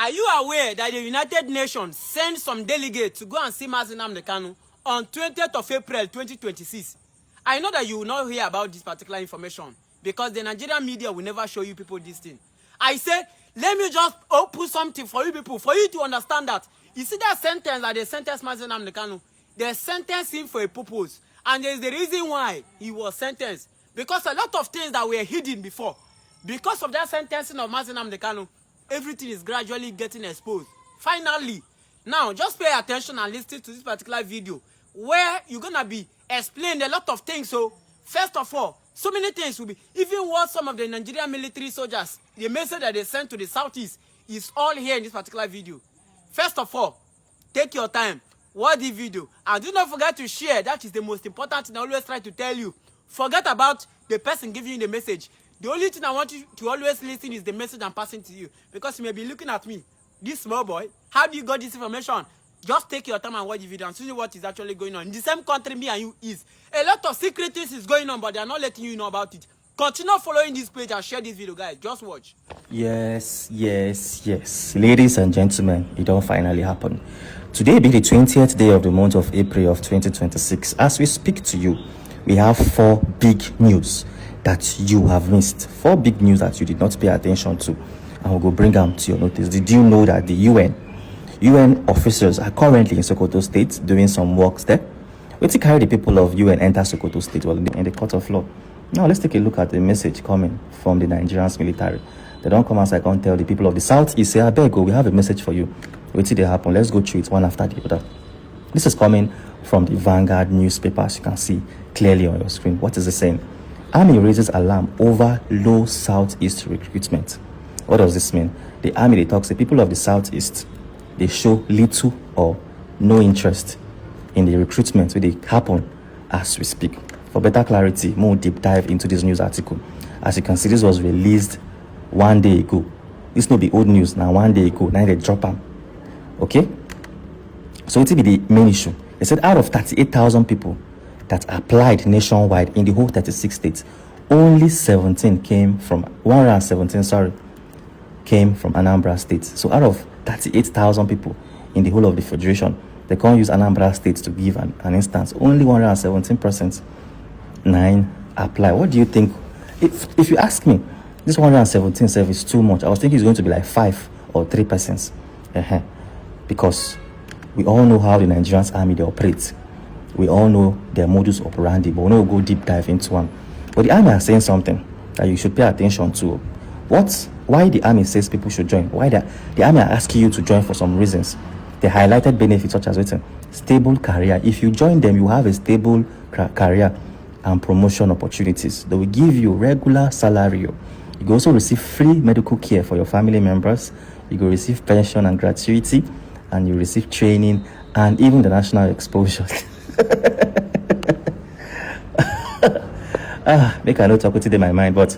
Are you aware that the United Nations sent some delegates to go and see Nnamdi Kanu on 20th of April 2026? I know that you will not hear about this particular information because the Nigerian media will never show you people this thing. I said, let me just put something for you people, for you to understand that. You see that sentence that they sentenced Nnamdi Kanu? They sentenced him for a purpose. And there's the reason why he was sentenced. Because a lot of things that were hidden before, because of that sentencing of Nnamdi Kanu, everything is gradually getting exposed. Finally, now just pay attention and listen to this particular video where you're going to be explained a lot of things. So, first of all, so many things will be, even what some of the Nigerian military soldiers, the message that they sent to the Southeast is all here in this particular video. First of all, take your time, watch the video, and do not forget to share. That is the most important thing I always try to tell you. Forget about the person giving you the message. The only thing I want you to always listen is the message I'm passing to you. Because you may be looking at me, this small boy, how do you got this information? Just take your time and watch the video and see what is actually going on. In the same country me and you is. A lot of secret things is going on, but they are not letting you know about it. Continue following this page and share this video, guys. Just watch. Yes. Ladies and gentlemen, it all finally happened. Today being the 20th day of the month of April of 2026. As we speak to you, we have 4 big news that you have missed. 4 big news that you did not pay attention to. And we'll go bring them to your notice. Did you know that the UN officers are currently in Sokoto State doing some works there? We to carry the people of UN enter Sokoto State while in the court of law. Now let's take a look at the message coming from the Nigerian military. They don't come outside and tell the people of the Southeast, say, I beg, we have a message for you. Wait till they happen. Let's go through it one after the other. This is coming from the Vanguard newspaper, as you can see clearly on your screen. What is it saying? Army raises alarm over low Southeast recruitment. What does this mean? The army, they talk, the people of the Southeast, they show little or no interest in the recruitment where they happen as we speak. For better clarity, more deep dive into this news article. As you can see, this was released 1 day ago. This no be old news now. 1 day ago, now they drop them. Okay? So it will be the main issue. They said out of 38,000 people that applied nationwide in the whole 36 states, only 117 came from Anambra State. So out of 38,000 people in the whole of the federation, they can't use Anambra State to give an instance. Only 117% 9 apply. What do you think? If you ask me, this 117 service is too much. I was thinking it's going to be like 5 or 3%. Because we all know how the Nigerian army they operate. We all know their modus operandi, but we will go deep dive into one. But the army are saying something that you should pay attention to. Why the army says people should join? Why the army are asking you to join for some reasons. They highlighted benefits such as stable career. If you join them, you have a stable career and promotion opportunities. They will give you regular salary. You can also receive free medical care for your family members. You will receive pension and gratuity, and you receive training and even the national exposure. Make a note of it in my mind, but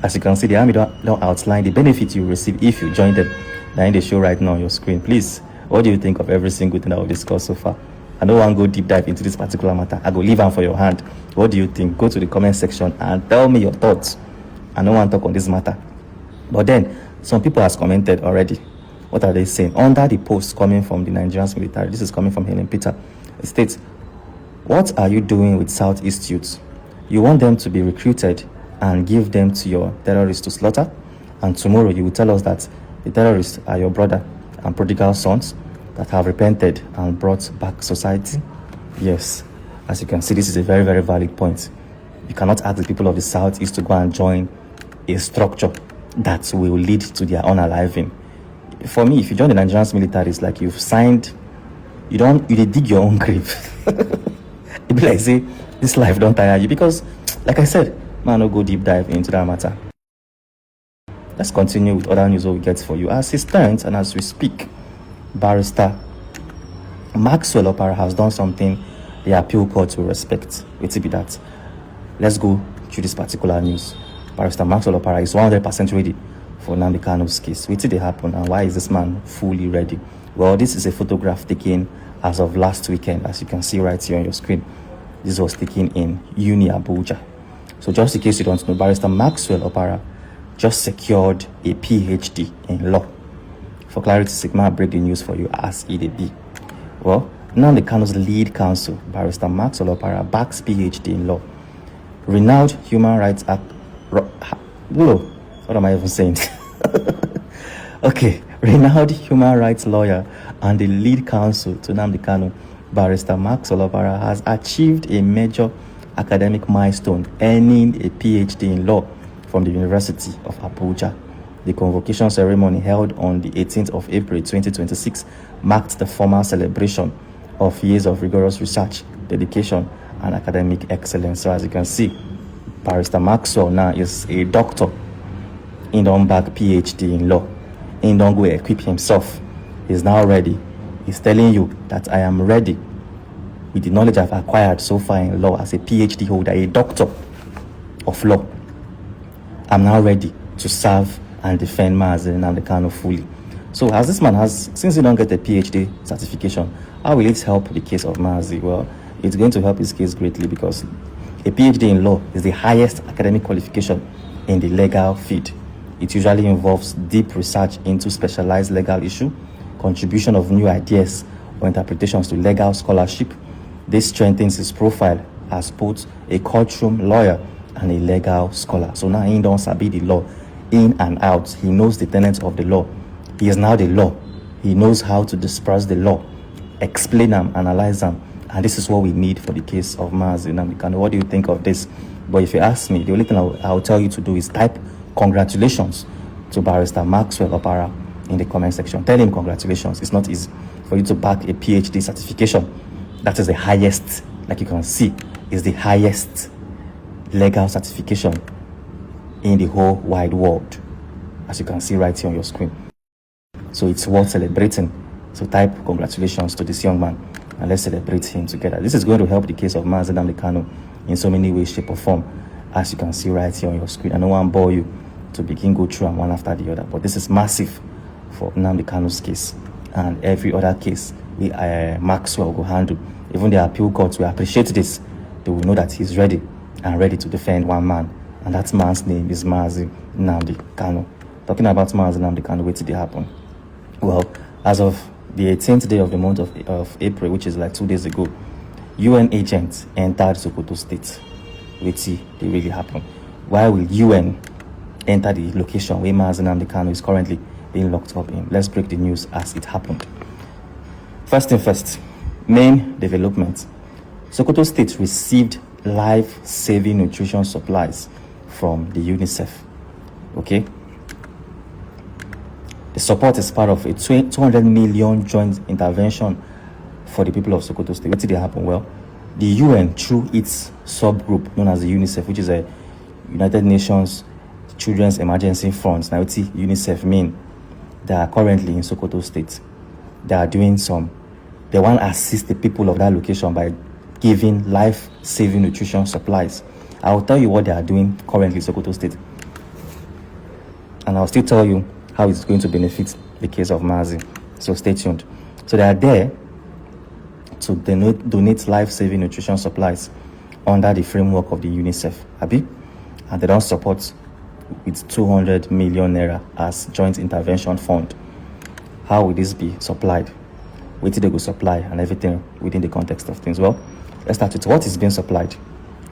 as you can see, the army don't outline the benefits you receive if you join them. They're in the show right now on your screen. Please, what do you think of every single thing that we've discussed so far? I don't want to go deep dive into this particular matter. I go leave them for your hand. What do you think? Go to the comment section and tell me your thoughts. I don't want to talk on this matter. But then, some people have commented already. What are they saying? Under the post coming from the Nigerian military, this is coming from Helen Peter. It states, what are you doing with Southeast youths? You want them to be recruited and give them to your terrorists to slaughter? And tomorrow you will tell us that the terrorists are your brother and prodigal sons that have repented and brought back society? Yes, as you can see, this is a very, very valid point. You cannot ask the people of the Southeast to go and join a structure that will lead to their unaliving. For me, if you join the Nigerian military, it's like you've signed, you dig your own grave. It be like, say, this life don't tire you, because, like I said, man, no go deep dive into that matter. Let's continue with other news we get for you. As it stands and as we speak, Barrister Maxwell Opara has done something the appeal court will respect. Wait be that. Let's go through this particular news. Barrister Maxwell Opara is 100% ready for Nnamdi Kanu's case. Wait till they happen, and why is this man fully ready? Well, this is a photograph taken as of last weekend, as you can see right here on your screen. This was taken in Uni Abuja. So just in case you don't know, Barrister Maxwell Opara just secured a PhD in law For clarity's sake, may I break the news for you as it be. Well, Nnamdi Kanu's lead counsel, Barrister Maxwell Opara, backs PhD in law. Renowned human rights what am I even saying? Okay, renowned human rights lawyer and the lead counsel to Nnamdi Kanu, Barrister Maxwell Opara, has achieved a major academic milestone, earning a PhD in law from the University of Abuja. The convocation ceremony held on the 18th of April 2026 marked the formal celebration of years of rigorous research, dedication, and academic excellence. So as you can see, Barrister Maxwell now is a doctor. He don't back PhD in law. He don't go equip himself. He's now ready. He's telling you that I am ready with the knowledge I've acquired so far in law as a PhD holder, a doctor of law. I'm now ready to serve and defend Mazi Nnamdi Kanu fully. So as this man has, since he don't get a PhD certification, how will it help the case of Mazi? Well, it's going to help his case greatly because a PhD in law is the highest academic qualification in the legal field. It usually involves deep research into specialized legal issue, contribution of new ideas or interpretations to legal scholarship. This strengthens his profile as both a courtroom lawyer and a legal scholar. So now he don't sabi the law in and out. He knows the tenets of the law. He is now the law. He knows how to disperse the law, explain them, analyze them. And this is what we need for the case of Mazi Nnamdi Kanu. What do you think of this? But if you ask me, the only thing I'll tell you to do is type congratulations to Barrister Maxwell Opara in the comment section. Tell him congratulations. It's not easy for you to back a PhD certification. That is the highest, like you can see, is the highest legal certification in the whole wide world, as you can see right here on your screen. So it's worth celebrating. So type congratulations to this young man and let's celebrate him together. This is going to help the case of Mazi Nnamdi Kanu in so many ways, shape or form, as you can see right here on your screen. I don't want to bore you to begin go through them one after the other, but this is massive for Nnamdi Kanu's case and every other case we Maxwell will handle. Even the appeal courts will appreciate this. They will know that he's ready and ready to defend one man, and that man's name is Mazi Nnamdi Kanu. Talking about Mazi Nnamdi Kanu, what did it happen? Well, as of the 18th day of the month of April, which is like 2 days ago, UN agents entered Sokoto State. Wait, see, they really happen. Why will UN enter the location where Mazi Nnamdi Kanu is currently being locked up in? Let's break the news as it happened. First thing first, main development. Sokoto State received life-saving nutrition supplies from the UNICEF. Okay? The support is part of a 200 million joint intervention for the people of Sokoto State. What did they happen? Well, the UN, through its subgroup known as the UNICEF, which is a United Nations Children's Emergency Fund. Now, what's UNICEF mean? They are currently in Sokoto State. They are doing they want to assist the people of that location by giving life-saving nutrition supplies. I will tell you what they are doing currently in Sokoto State. And I'll still tell you how it's going to benefit the case of Mazi. So stay tuned. So they are there to donate life-saving nutrition supplies under the framework of the UNICEF, Abi, and they don't support with 200 million naira as joint intervention fund. How will this be supplied? Where did they go supply and everything within the context of things? Well, let's start with what is being supplied.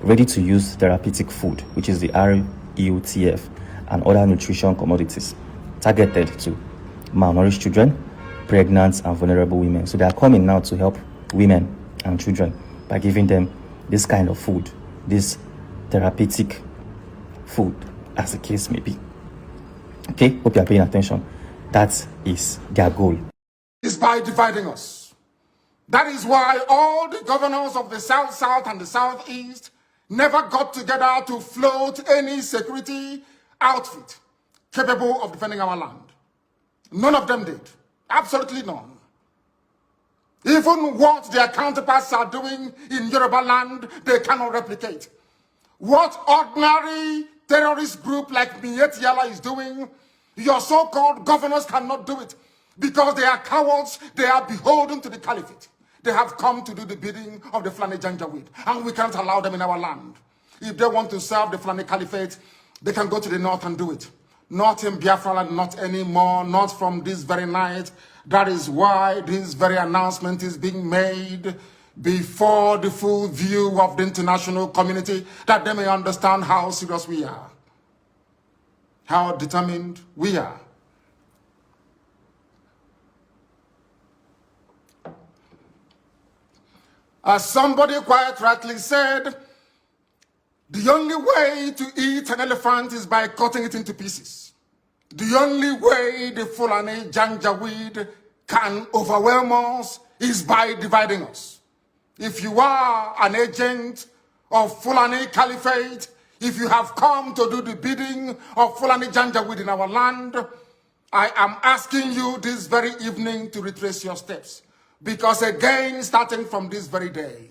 Ready-to-use therapeutic food, which is the RUTF, and other nutrition commodities targeted to malnourished children, pregnant and vulnerable women. So they are coming now to help women and children by giving them this kind of food, this therapeutic food, as the case may be. Okay, hope you are paying attention. That is their goal. Is by dividing us. That is why all the governors of the South and the Southeast never got together to float any security outfit capable of defending our land. None of them did. Absolutely none. Even what their counterparts are doing in Yoruba land, they cannot replicate. What ordinary terrorist group like Miyetti Yala is doing, your so-called governors cannot do it because they are cowards. They are beholden to the caliphate. They have come to do the bidding of the Fulani Janjaweed, and we can't allow them in our land. If they want to serve the Fulani Caliphate, they can go to the north and do it. not in Biafra land, not anymore, not from this very night. That is why this very announcement is being made before the full view of the international community, that they may understand how serious we are, how determined we are. As somebody quite rightly said, the only way to eat an elephant is by cutting it into pieces. The only way the Fulani Janjaweed can overwhelm us is by dividing us. If you are an agent of Fulani Caliphate, if you have come to do the bidding of Fulani Janjaweed in our land, I am asking you this very evening to retrace your steps. Because again, starting from this very day,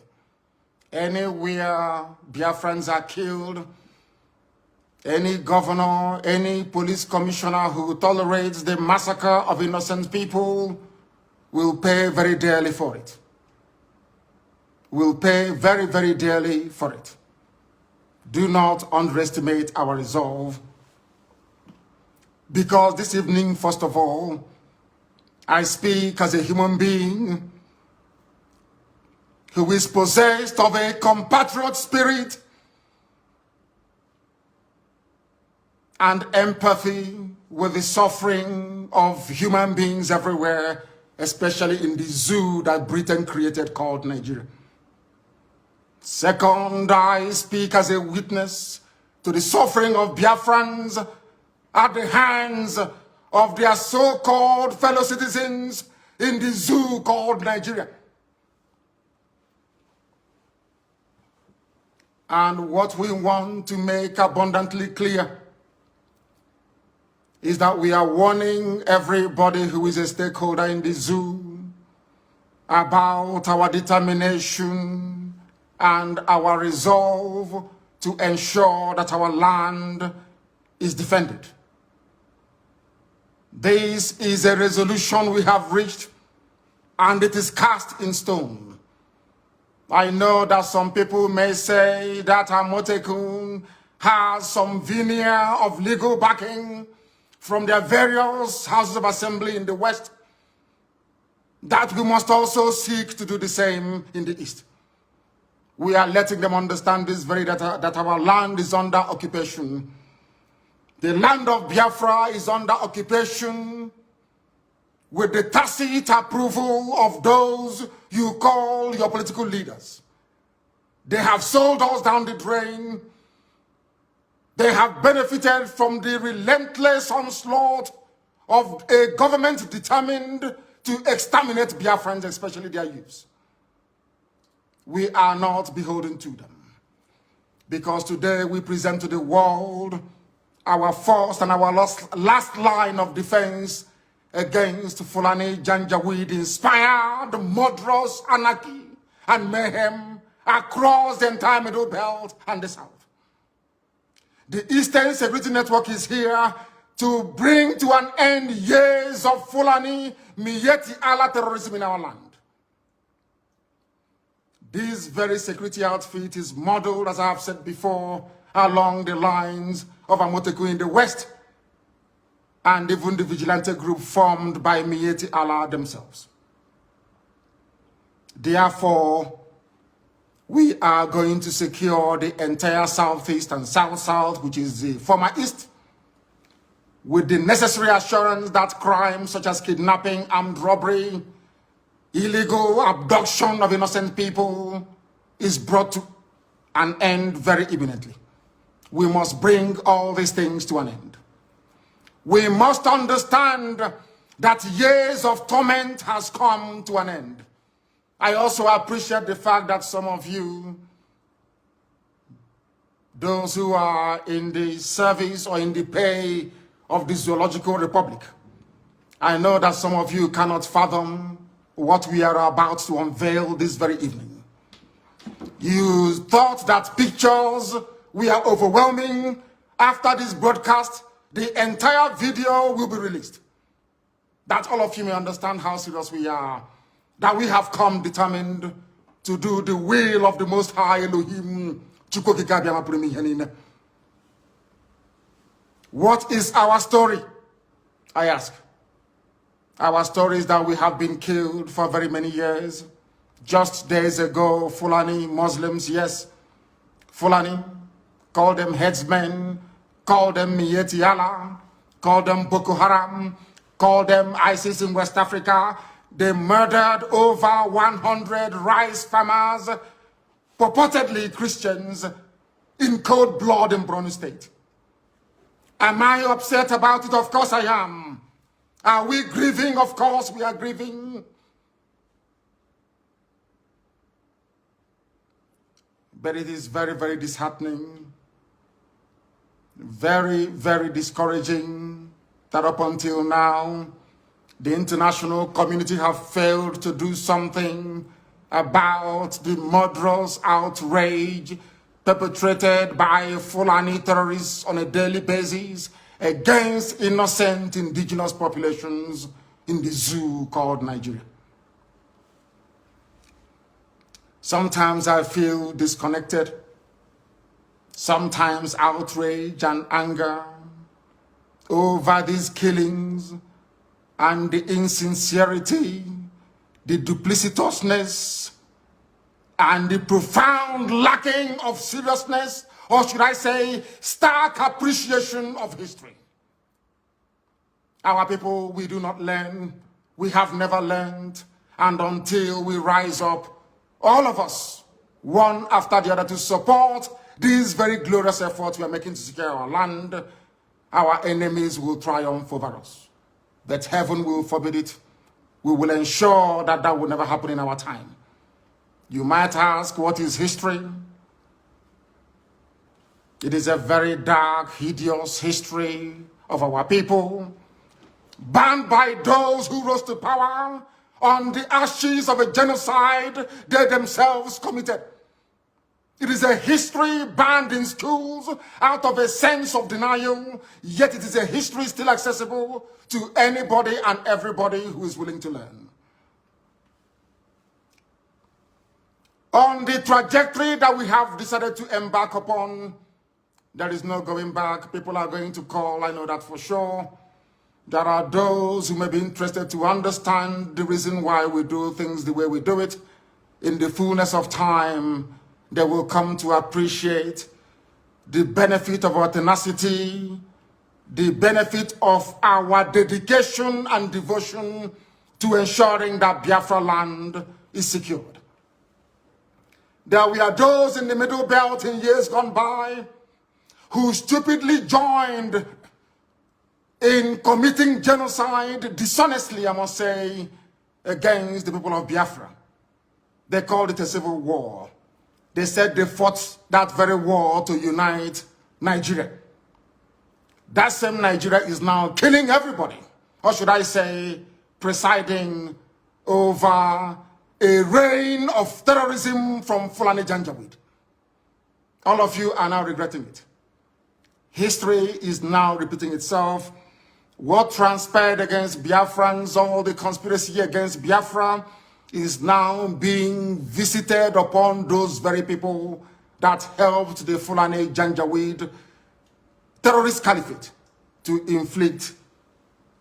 anywhere Biafrans are killed, any governor, any police commissioner who tolerates the massacre of innocent people will pay very dearly for it. Will pay very, very dearly for it. Do not underestimate our resolve. Because this evening, first of all, I speak as a human being who is possessed of a compatriot spirit and empathy with the suffering of human beings everywhere, especially in the zoo that Britain created called Nigeria. Second, I speak as a witness to the suffering of Biafrans at the hands of their so-called fellow citizens in the zoo called Nigeria. And what we want to make abundantly clear is that we are warning everybody who is a stakeholder in the zoo about our determination and our resolve to ensure that our land is defended. This is a resolution we have reached, and it is cast in stone. I know that some people may say that Amotekun has some veneer of legal backing from their various houses of assembly in the West, that we must also seek to do the same in the East. We are letting them understand this very that our land is under occupation. The land of Biafra is under occupation with the tacit approval of those you call your political leaders. They have sold us down the drain. They have benefited from the relentless onslaught of a government determined to exterminate Biafrans, especially their youths. We are not beholden to them, because today we present to the world our first and our last line of defense against Fulani Janjaweed-inspired murderous anarchy and mayhem across the entire Middle Belt and the South. The Eastern Security Network is here to bring to an end years of Fulani Miyetti Allah terrorism in our land. This very security outfit is modeled, as I have said before, along the lines of Amoteku in the West, and even the vigilante group formed by Miyetti Allah themselves. Therefore, we are going to secure the entire Southeast and South-South, which is the former East, with the necessary assurance that crimes such as kidnapping, armed robbery, illegal abduction of innocent people is brought to an end very imminently. We must bring all these things to an end. We must understand that years of torment has come to an end. I also appreciate the fact that some of you, those who are in the service or in the pay of the Zoological Republic, I know that some of you cannot fathom what we are about to unveil this very evening. You thought that pictures were overwhelming. After this broadcast, the entire video will be released. That all of you may understand how serious we are, that we have come determined to do the will of the Most High Elohim. What is our story? I ask. Our story is that we have been killed for very many years. Just days ago, Fulani Muslims, yes, Fulani, call them headsmen, call them Miyetti Allah, call them Boko Haram, call them ISIS in West Africa. They murdered over 100 rice farmers, purportedly Christians, in cold blood in Borno State. Am I upset about it? Of course I am. Are we grieving? Of course we are grieving. But it is very, very disheartening, very, very discouraging that up until now, the international community have failed to do something about the murderous outrage perpetrated by Fulani terrorists on a daily basis against innocent indigenous populations in the zoo called Nigeria. Sometimes I feel disconnected, sometimes outrage and anger over these killings and the insincerity, the duplicitousness, and the profound lacking of seriousness, or should I say, stark appreciation of history. Our people, we do not learn, we have never learned, and until we rise up, all of us, one after the other, to support these very glorious efforts we are making to secure our land, our enemies will triumph over us. But heaven will forbid it. We will ensure that that will never happen in our time. You might ask, what is history? It is a very dark, hideous history of our people, banned by those who rose to power on the ashes of a genocide they themselves committed. It is a history banned in schools out of a sense of denial, yet it is a history still accessible to anybody and everybody who is willing to learn. On the trajectory that we have decided to embark upon, there is no going back. People are going to call, I know that for sure. There are those who may be interested to understand the reason why we do things the way we do it. In the fullness of time, they will come to appreciate the benefit of our tenacity, the benefit of our dedication and devotion to ensuring that Biafra land is secured. There were those in the Middle Belt in years gone by who stupidly joined in committing genocide, dishonestly, I must say, against the people of Biafra. They called it a civil war. They said they fought that very war to unite Nigeria. That same Nigeria is now killing everybody, or should I say, presiding over a reign of terrorism from Fulani Janjaweed. All of you are now regretting it. History is now repeating itself. What transpired against Biafrans, all the conspiracy against Biafra, is now being visited upon those very people that helped the Fulani Janjaweed terrorist caliphate to inflict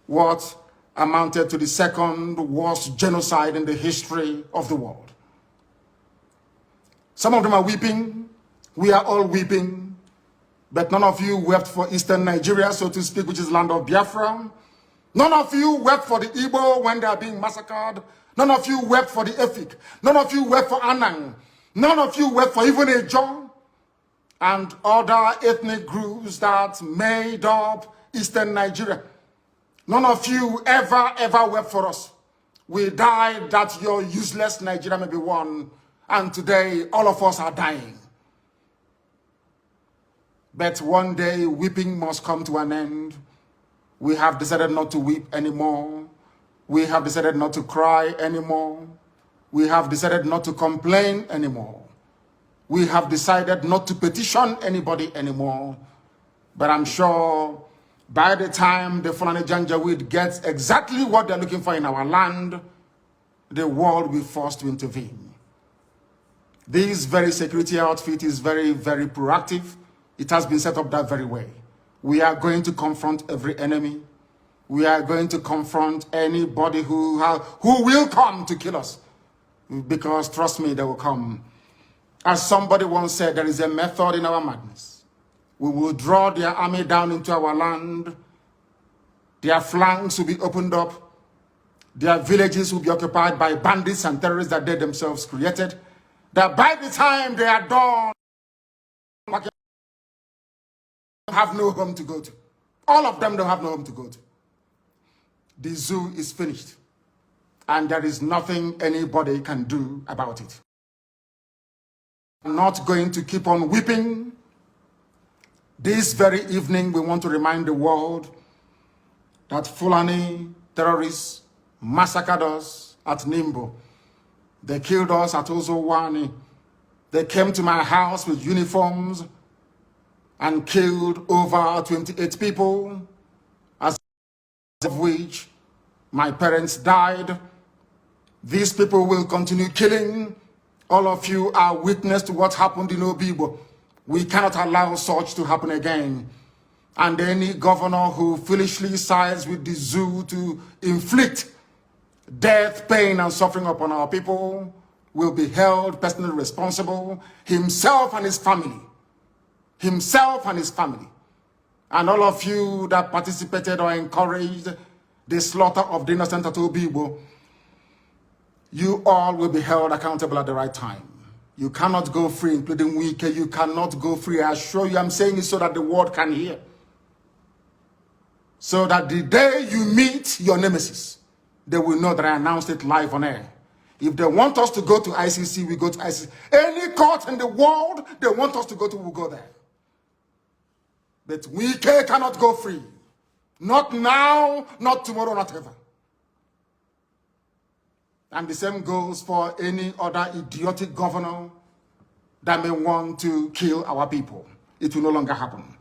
what amounted to the second worst genocide in the history of the world. Some of them are weeping. We are all weeping. But none of you wept for Eastern Nigeria, so to speak, which is land of Biafra. None of you wept for the Igbo when they are being massacred. None of you wept for the Efik. None of you wept for Anang. None of you wept for even Ejo and other ethnic groups that made up Eastern Nigeria. None of you ever wept for us. We died that your useless Nigeria may be won, and today all of us are dying. But one day, weeping must come to an end. We have decided not to weep anymore. We have decided not to cry anymore. We have decided not to complain anymore. We have decided not to petition anybody anymore. But I'm sure by the time the Fulani Janjaweed gets exactly what they're looking for in our land, the world will be forced to intervene. This very security outfit is very, very proactive. It has been set up that very way. We are going to confront every enemy. We are going to confront anybody who will come to kill us. Because trust me, they will come. As somebody once said, there is a method in our madness. We will draw their army down into our land. Their flanks will be opened up. Their villages will be occupied by bandits and terrorists that they themselves created. That by the time they are done, have no home to go to. All of them don't have no home to go to. The zoo is finished. And there is nothing anybody can do about it. I'm not going to keep on weeping. This very evening, we want to remind the world that Fulani terrorists massacred us at Nimbo. They killed us at Ozowani. They came to my house with uniforms and killed over 28 people, as of which my parents died. These people will continue killing. All of you are witness to what happened in Obibo. We cannot allow such to happen again. And any governor who foolishly sides with the zoo to inflict death, pain, and suffering upon our people will be held personally responsible, himself and his family. Himself and his family. And all of you that participated or encouraged the slaughter of the innocent at Obibo, you all will be held accountable at the right time. You cannot go free, including Wike. You cannot go free. I assure you, I'm saying it so that the world can hear. So that the day you meet your nemesis, they will know that I announced it live on air. If they want us to go to ICC, we go to ICC. Any court in the world they want us to go to, we'll go there. But Wike cannot go free. Not now, not tomorrow, not ever. And the same goes for any other idiotic governor that may want to kill our people. It will no longer happen.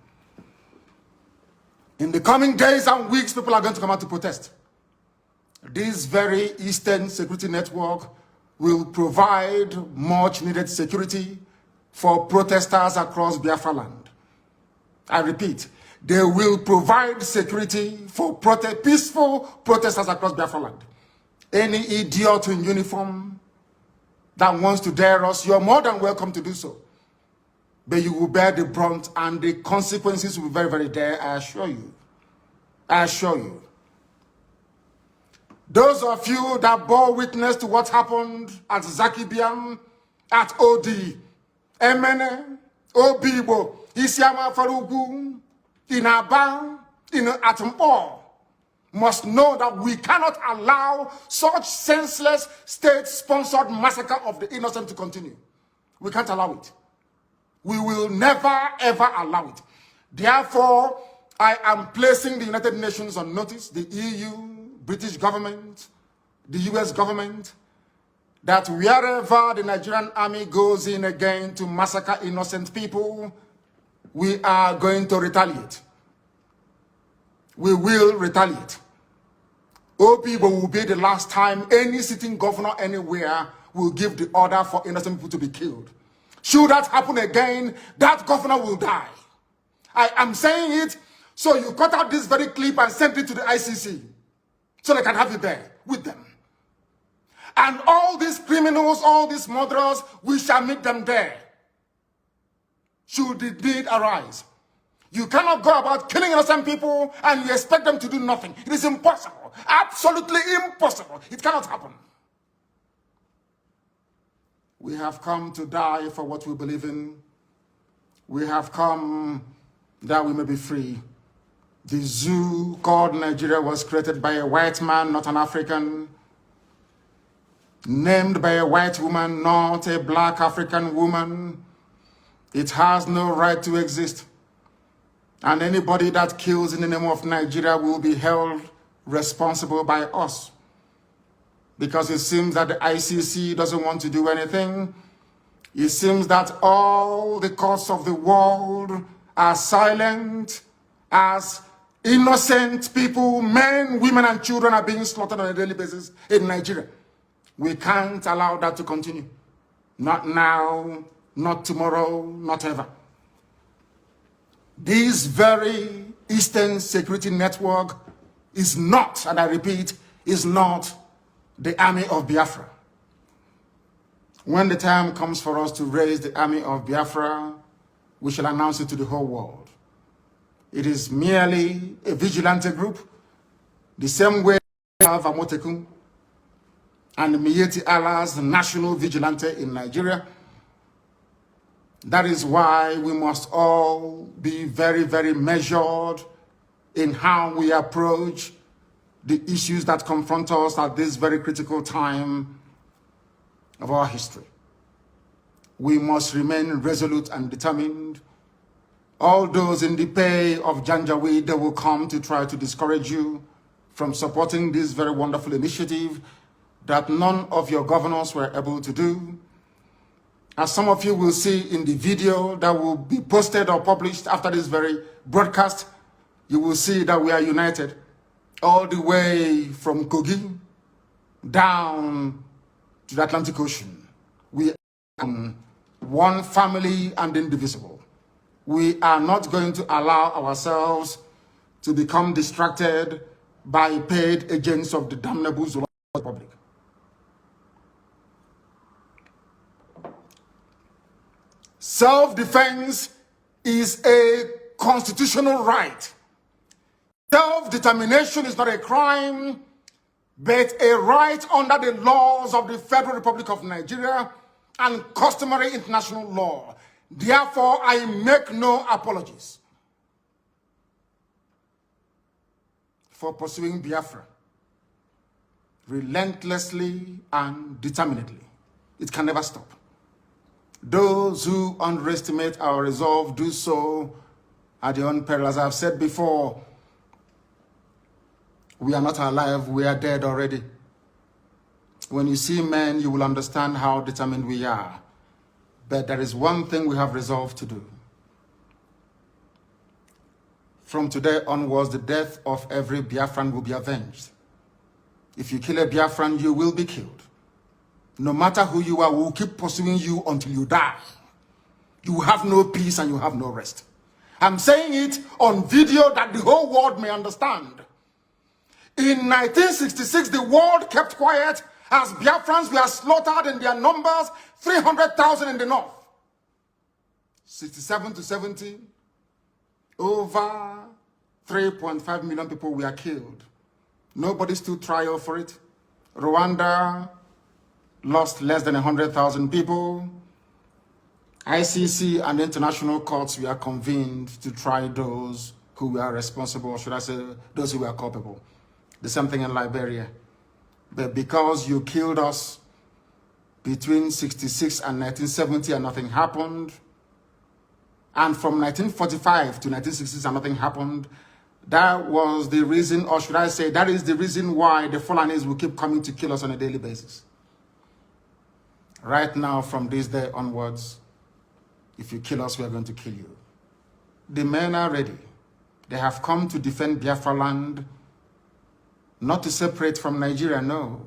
In the coming days and weeks, people are going to come out to protest. This very Eastern Security Network will provide much needed security for protesters across Biafra land. I repeat, they will provide security for peaceful protesters across Biafra land. Any idiot in uniform that wants to dare us, you're more than welcome to do so. But you will bear the brunt and the consequences will be very, very dire, I assure you. I assure you. Those of you that bore witness to what happened at Zakibiam, at OD, Emene, Obibo, Isiama Farugu, in Aba, in Atampo, must know that we cannot allow such senseless state-sponsored massacre of the innocent to continue. We can't allow it. We will never, ever allow it. Therefore, I am placing the United Nations on notice, the EU, British government, the US government, that wherever the Nigerian army goes in again to massacre innocent people, we are going to retaliate. We will retaliate. Obibo will be the last time any sitting governor anywhere will give the order for innocent people to be killed. Should that happen again, that governor will die. I am saying it, so you cut out this very clip and send it to the ICC, so they can have it there with them. And all these criminals, all these murderers, we shall meet them there. Should the need arise. You cannot go about killing innocent people and you expect them to do nothing. It is impossible. Absolutely impossible. It cannot happen. We have come to die for what we believe in. We have come that we may be free. The zoo called Nigeria was created by a white man, not an African. Named by a white woman, not a black African woman. It has no right to exist. And anybody that kills in the name of Nigeria will be held responsible by us. Because it seems that the ICC doesn't want to do anything. It seems that all the courts of the world are silent as innocent people, men, women, and children are being slaughtered on a daily basis in Nigeria. We can't allow that to continue. Not now, not tomorrow, not ever. This very Eastern Security Network is not, and I repeat, is not the army of Biafra. When the time comes for us to raise the army of Biafra, we shall announce it to the whole world. It is merely a vigilante group, the same way we have Amotekun and Miyetti Allah's national vigilante in Nigeria. That is why we must all be very, very measured in how we approach the issues that confront us at this very critical time of our history. We must remain resolute and determined. All those in the pay of Janjaweed that will come to try to discourage you from supporting this very wonderful initiative that none of your governors were able to do. As some of you will see in the video that will be posted or published after this very broadcast, you will see that we are united all the way from Kogi down to the Atlantic Ocean. We are one family and indivisible. We are not going to allow ourselves to become distracted by paid agents of the damnable Zoological Republic. Self-defense is a constitutional right. Self-determination is not a crime, but a right under the laws of the Federal Republic of Nigeria and customary international law. Therefore, I make no apologies for pursuing Biafra relentlessly and determinedly. It can never stop. Those who underestimate our resolve do so at their own peril. As I've said before, we are not alive, we are dead already. When you see men, you will understand how determined we are. But there is one thing we have resolved to do. From today onwards, the death of every Biafran will be avenged. If you kill a Biafran, you will be killed. No matter who you are, we will keep pursuing you until you die. You have no peace and you have no rest. I'm saying it on video that the whole world may understand. In 1966, the world kept quiet as Biafrans were slaughtered in their numbers, 300,000 in the north. 67 to 70, over 3.5 million people were killed. Nobody stood trial for it. Rwanda lost less than 100,000 people. ICC and international courts were convened to try those who were responsible, or should I say, those who were culpable. The same thing in Liberia. But because you killed us between 66 and 1970 and nothing happened, and from 1945 to 1966 and nothing happened, that was the reason, or should I say, that is the reason why the Fulanis will keep coming to kill us on a daily basis. Right now, from this day onwards, if you kill us, we are going to kill you. The men are ready. They have come to defend Biafra land, not to separate from Nigeria, no.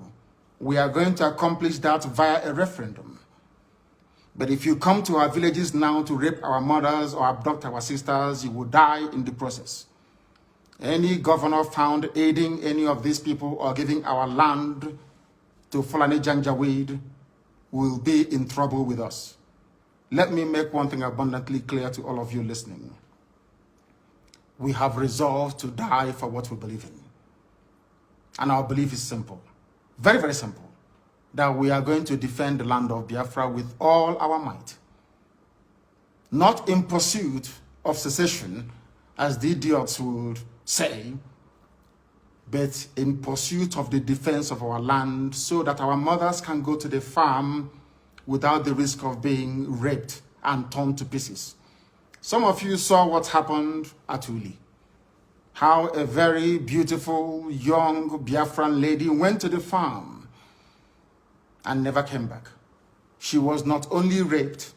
We are going to accomplish that via a referendum. But if you come to our villages now to rape our mothers or abduct our sisters, you will die in the process. Any governor found aiding any of these people or giving our land to Fulani Janjaweed will be in trouble with us. Let me make one thing abundantly clear to all of you listening. We have resolved to die for what we believe in. And our belief is simple, very, very simple, that we are going to defend the land of Biafra with all our might. Not in pursuit of secession, as the idiots would say, but in pursuit of the defense of our land so that our mothers can go to the farm without the risk of being raped and torn to pieces. Some of you saw what happened at Uli. How a very beautiful young Biafran lady went to the farm and never came back. She was not only raped,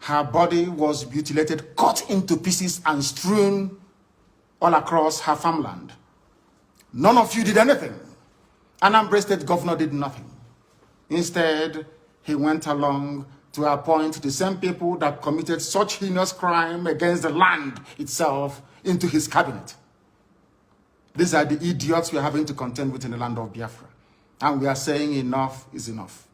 her body was mutilated, cut into pieces and strewn all across her farmland. None of you did anything. An Anambra State governor did nothing. Instead, he went along to appoint the same people that committed such heinous crime against the land itself into his cabinet. These are the idiots we are having to contend with in the land of Biafra. And we are saying enough is enough.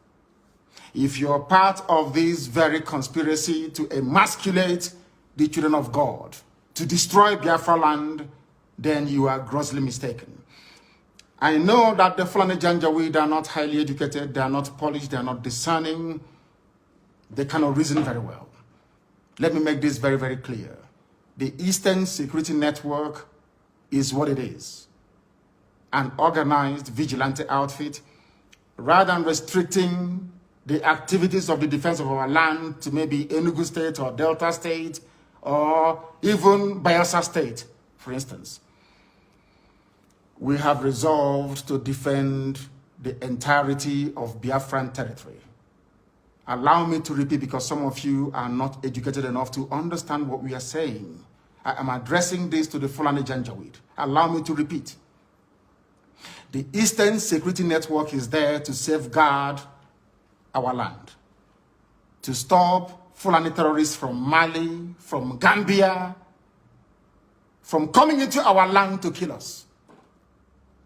If you're part of this very conspiracy to emasculate the children of God, to destroy Biafra land, then you are grossly mistaken. I know that the Fulani Janjaweed are not highly educated, they are not polished, they are not discerning, they cannot reason very well. Let me make this very, very clear. The Eastern Security Network is what it is. An organized vigilante outfit, rather than restricting the activities of the defense of our land to maybe Enugu State or Delta State or even Bayelsa State, for instance. We have resolved to defend the entirety of Biafran territory. Allow me to repeat, because some of you are not educated enough to understand what we are saying. I am addressing this to the Fulani Janjaweed. Allow me to repeat. The Eastern Security Network is there to safeguard our land, to stop Fulani terrorists from Mali, from Gambia, from coming into our land to kill us.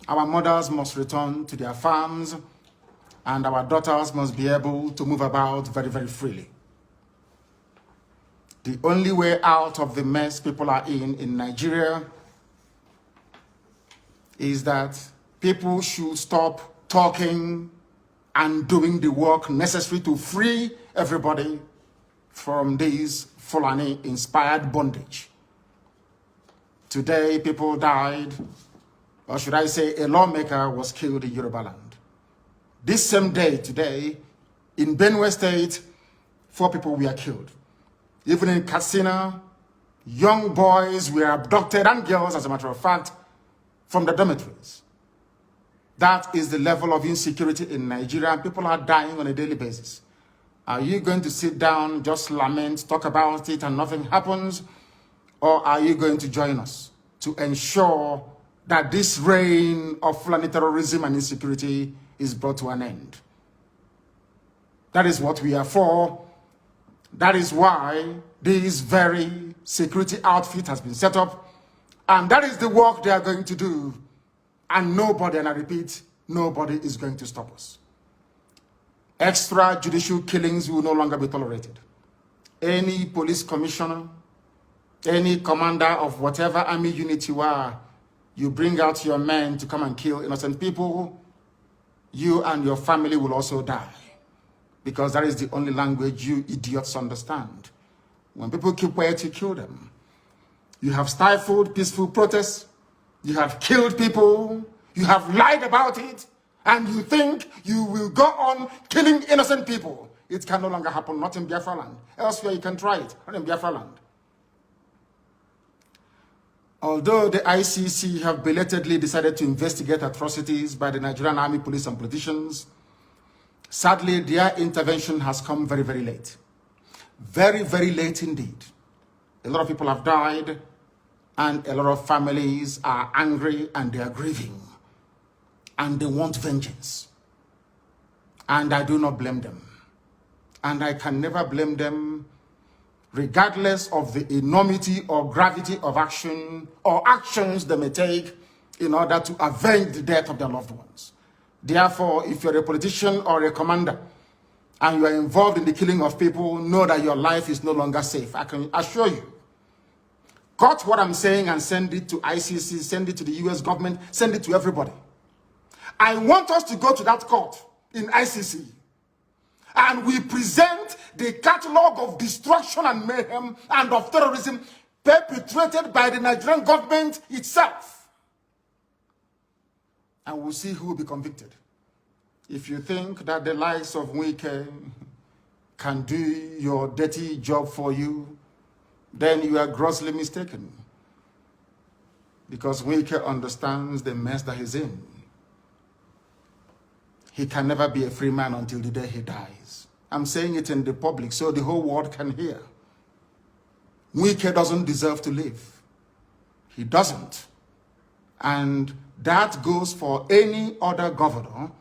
Our mothers must return to their farms, and our daughters must be able to move about very, very freely. The only way out of the mess people are in Nigeria is that people should stop talking and doing the work necessary to free everybody from this Fulani-inspired bondage. Today, people died, or should I say a lawmaker was killed in Yoruba land. This same day, today, in Benue State, 4 people were killed. Even in Katsina, young boys were abducted, and girls, as a matter of fact, from the dormitories. That is the level of insecurity in Nigeria, and people are dying on a daily basis. Are you going to sit down, just lament, talk about it, and nothing happens? Or are you going to join us to ensure that this reign of Fulani terrorism and insecurity is brought to an end? That is what we are for. That is why this very security outfit has been set up. And that is the work they are going to do. And nobody, and I repeat, nobody is going to stop us. Extrajudicial killings will no longer be tolerated. Any police commissioner, any commander of whatever army unit you are, you bring out your men to come and kill innocent people, you and your family will also die. Because that is the only language you idiots understand. When people keep quiet, you kill them. You have stifled peaceful protests. You have killed people. You have lied about it. And you think you will go on killing innocent people. It can no longer happen, not in Biafra land. Elsewhere you can try it, not in Biafra land. Although the ICC have belatedly decided to investigate atrocities by the Nigerian army, police, and politicians, sadly, their intervention has come very, very late. Very, very late indeed. A lot of people have died, and a lot of families are angry and they are grieving. And they want vengeance. And I do not blame them. And I can never blame them, regardless of the enormity or gravity of action or actions they may take in order to avenge the death of their loved ones. Therefore, if you're a politician or a commander and you are involved in the killing of people, know that your life is no longer safe. I can assure you. Cut what I'm saying and send it to ICC, send it to the US government, send it to everybody. I want us to go to that court in ICC and we present the catalog of destruction and mayhem and of terrorism perpetrated by the Nigerian government itself. And we'll see who will be convicted. If you think that the likes of Wike can do your dirty job for you, then you are grossly mistaken. Because Wike understands the mess that he's in. He can never be a free man until the day he dies. I'm saying it in the public so the whole world can hear. Wike doesn't deserve to live. He doesn't. And that goes for any other governor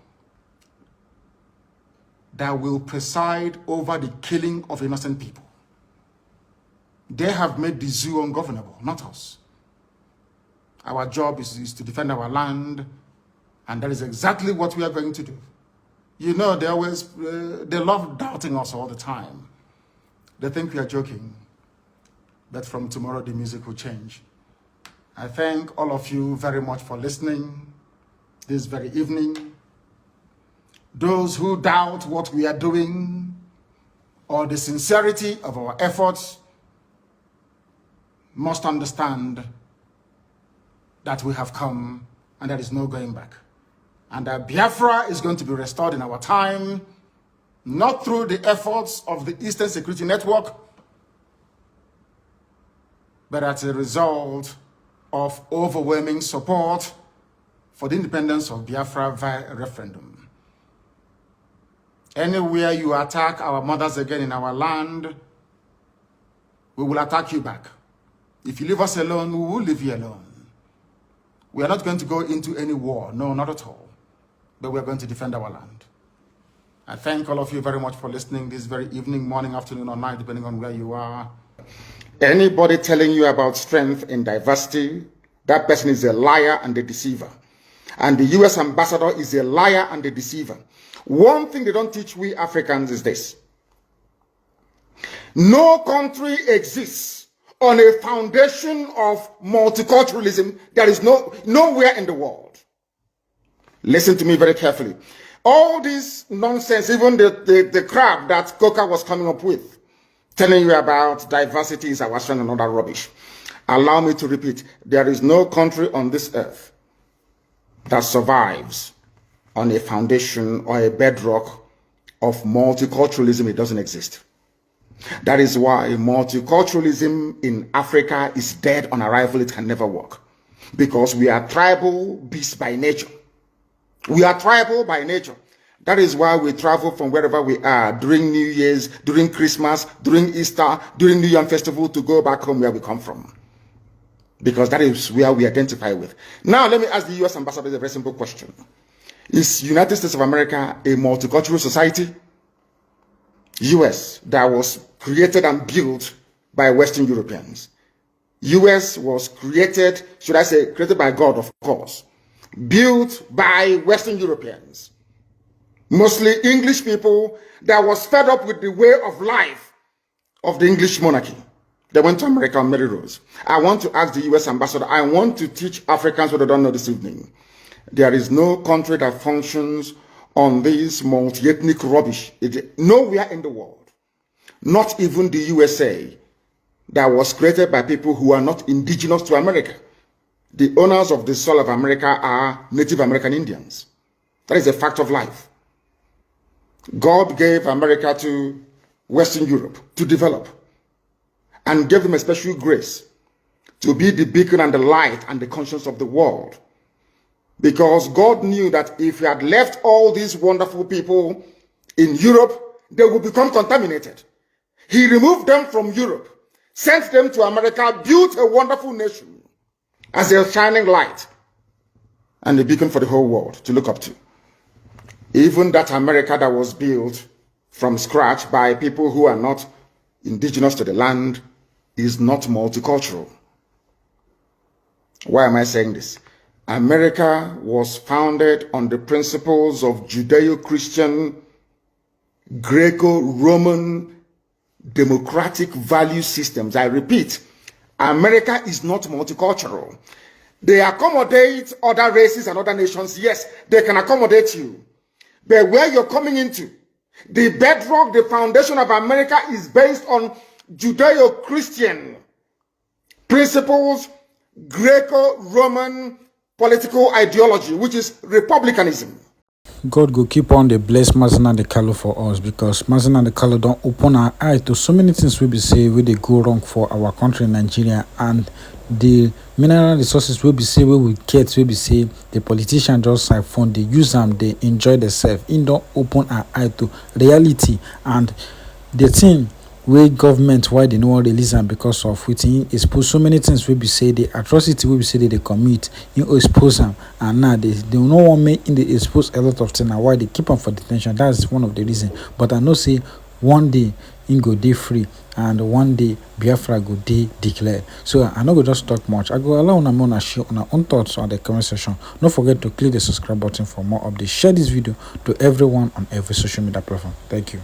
that will preside over the killing of innocent people. They have made the zoo ungovernable, not us. Our job is to defend our land, and that is exactly what we are going to do. You know, they love doubting us all the time. They think we are joking, but from tomorrow the music will change. I thank all of you very much for listening this very evening. Those who doubt what we are doing or the sincerity of our efforts must understand that we have come and there is no going back. And that Biafra is going to be restored in our time, not through the efforts of the Eastern Security Network, but as a result of overwhelming support for the independence of Biafra via a referendum. Anywhere you attack our mothers again in our land, we will attack you back. If you leave us alone, we will leave you alone. We are not going to go into any war, no, not at all. But we are going to defend our land. I thank all of you very much for listening this very evening, morning, afternoon, or night, depending on where you are. Anybody telling you about strength in diversity, that person is a liar and a deceiver. And the US ambassador is a liar and a deceiver. One thing they don't teach we Africans is this. No country exists on a foundation of multiculturalism. There is nowhere in the world. Listen to me very carefully. All this nonsense, even the crap that Coca was coming up with, telling you about diversity is our strength and all that rubbish. Allow me to repeat, there is no country on this earth that survives on a foundation or a bedrock of multiculturalism. It doesn't exist. That is why multiculturalism in Africa is dead on arrival. It can never work. Because we are tribal beasts by nature. We are tribal by nature. That is why we travel from wherever we are during New Year's, during Christmas, during Easter, during New Year festival to go back home where we come from. Because that is where we identify with. Now, let me ask the US ambassador a very simple question. Is United States of America a multicultural society? US, that was created and built by Western Europeans. US was created, should I say, created by God, of course. Built by Western Europeans. Mostly English people that was fed up with the way of life of the English monarchy. They went to America on Mary Rose. I want to ask the US ambassador, I want to teach Africans what they don't know this evening. There is no country that functions on this multi-ethnic rubbish. Nowhere in the world. Not even the USA, that was created by people who are not indigenous to America. The owners of the soil of America are Native American Indians. That is a fact of life. God gave America to Western Europe to develop and gave them a special grace to be the beacon and the light and the conscience of the world. Because God knew that if he had left all these wonderful people in Europe, they would become contaminated. He removed them from Europe, sent them to America, built a wonderful nation as a shining light and a beacon for the whole world to look up to. Even that America that was built from scratch by people who are not indigenous to the land is not multicultural. Why am I saying this? America was founded on the principles of Judeo-Christian, Greco-Roman, democratic value systems. I repeat, America is not multicultural. They accommodate other races and other nations. Yes, they can accommodate you. But where you're coming into, the bedrock, the foundation of America is based on Judeo-Christian principles, Greco-Roman political ideology, which is republicanism. God go keep on the bless Nnamdi Kanu for us, because Nnamdi Kanu don't open our eye to so many things we be say where they go wrong for our country Nigeria, and the mineral resources we be say where we get, we be say the politician just siphon, they use them, they enjoy themselves. In don't open our eye to reality, and the thing wey government why they no wan release am because of wetin he expose so many things wey be say the atrocity wey be say they commit, he expose am, and now they no wan make him dey expose a lot of things, na why they keep am for detention. That's one of the reasons. But I know say one day him go dey free, and one day Biafra go dey declared. So I no go just talk much. I go allow una share una own thoughts on the comment section. Don't forget to click the subscribe button for more updates. Share this video to everyone on every social media platform. Thank you.